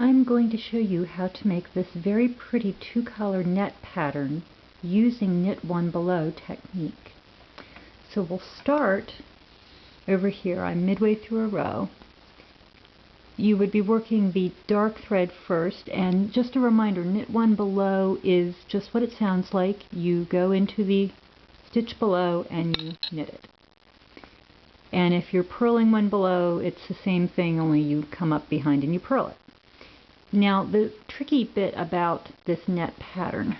I'm going to show you how to make this very pretty two-color net pattern using knit one below technique. So we'll start over here. I'm midway through a row. You would be working the dark thread first, and just a reminder, knit one below is just what it sounds like. You go into the stitch below and you knit it. And if you're purling one below, it's the same thing, only you come up behind and you purl it. Now, the tricky bit about this net pattern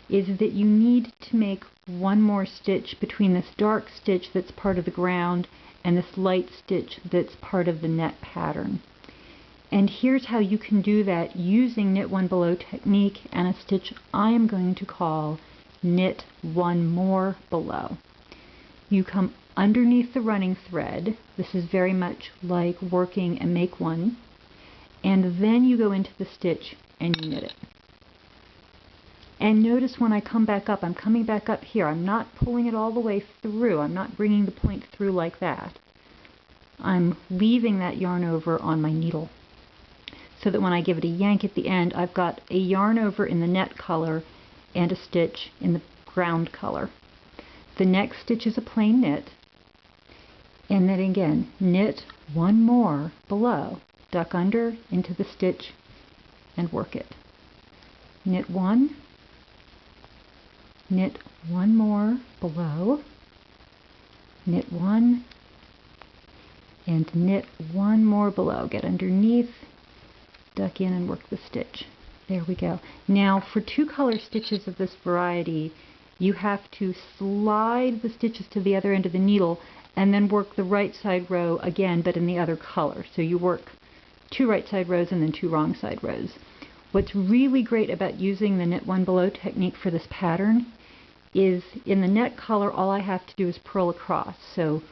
is that you need to make one more stitch between this dark stitch that's part of the ground and this light stitch that's part of the net pattern. And here's how you can do that using knit one below technique and a stitch I am going to call knit one more below. You come underneath the running thread. This is very much like working a make one, and then you go into the stitch and you knit it. And notice when I come back up, I'm coming back up here. I'm not pulling it all the way through. I'm not bringing the point through like that. I'm leaving that yarn over on my needle so that when I give it a yank at the end, I've got a yarn over in the net color and a stitch in the ground color. The next stitch is a plain knit, and then again, knit one more below, duck under into the stitch and work it. Knit one more below, knit one, and knit one more below. Get underneath, duck in and work the stitch. There we go. Now for two color stitches of this variety, you have to slide the stitches to the other end of the needle and then work the right side row again, but in the other color. So you work two right side rows and then two wrong side rows. What's really great about using the knit one below technique for this pattern is in the net color, all I have to do is purl across. So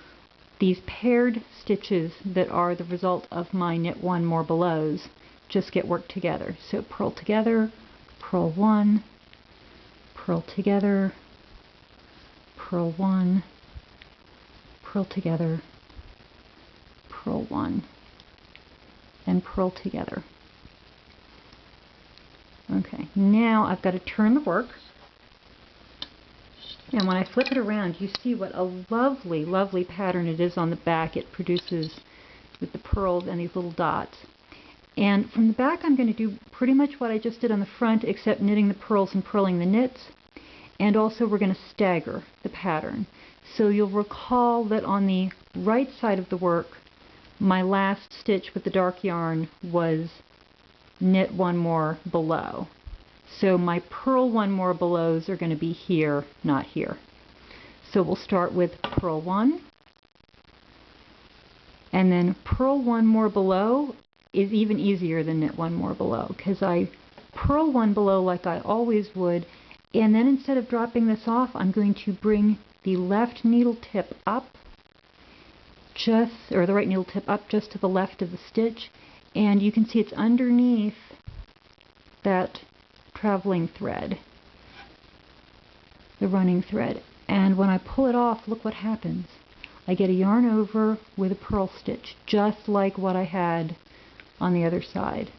these paired stitches that are the result of my knit one more belows just get worked together. So purl together, purl one, purl together, purl one, purl together, purl one, and purl together. Okay, now I've got to turn the work, and when I flip it around, you see what a lovely, lovely pattern it is on the back. It produces with the purls and these little dots. And from the back, I'm going to do pretty much what I just did on the front, except knitting the purls and purling the knits. And also we're going to stagger the pattern. So you'll recall that on the right side of the work, my last stitch with the dark yarn was knit one more below. So my purl one more belows are going to be here, not here. So we'll start with purl one, and then purl one more below is even easier than knit one more below, because I purl one below like I always would, and then instead of dropping this off, I'm going to bring the left needle tip up, the right needle tip up just to the left of the stitch, and you can see it's underneath that traveling thread, the running thread. And when I pull it off, look what happens. I get a yarn over with a purl stitch, just like what I had on the other side.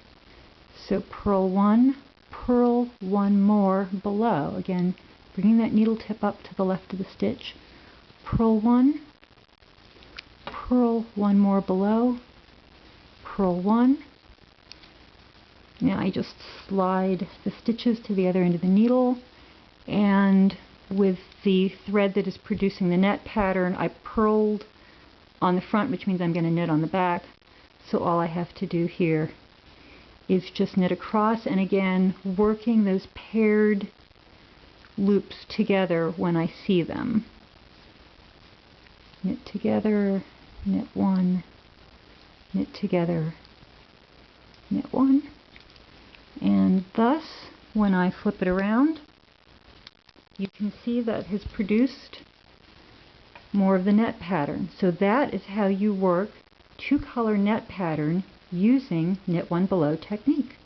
So purl one more below. Again, bringing that needle tip up to the left of the stitch. Purl one more below, purl one. Now I just slide the stitches to the other end of the needle, and with the thread that is producing the net pattern, I purled on the front, which means I'm going to knit on the back. So all I have to do here is just knit across, and again, working those paired loops together when I see them. Knit together, knit one, knit together, knit one. And thus, when I flip it around, you can see that has produced more of the net pattern. So that is how you work two-color net pattern using knit one below technique.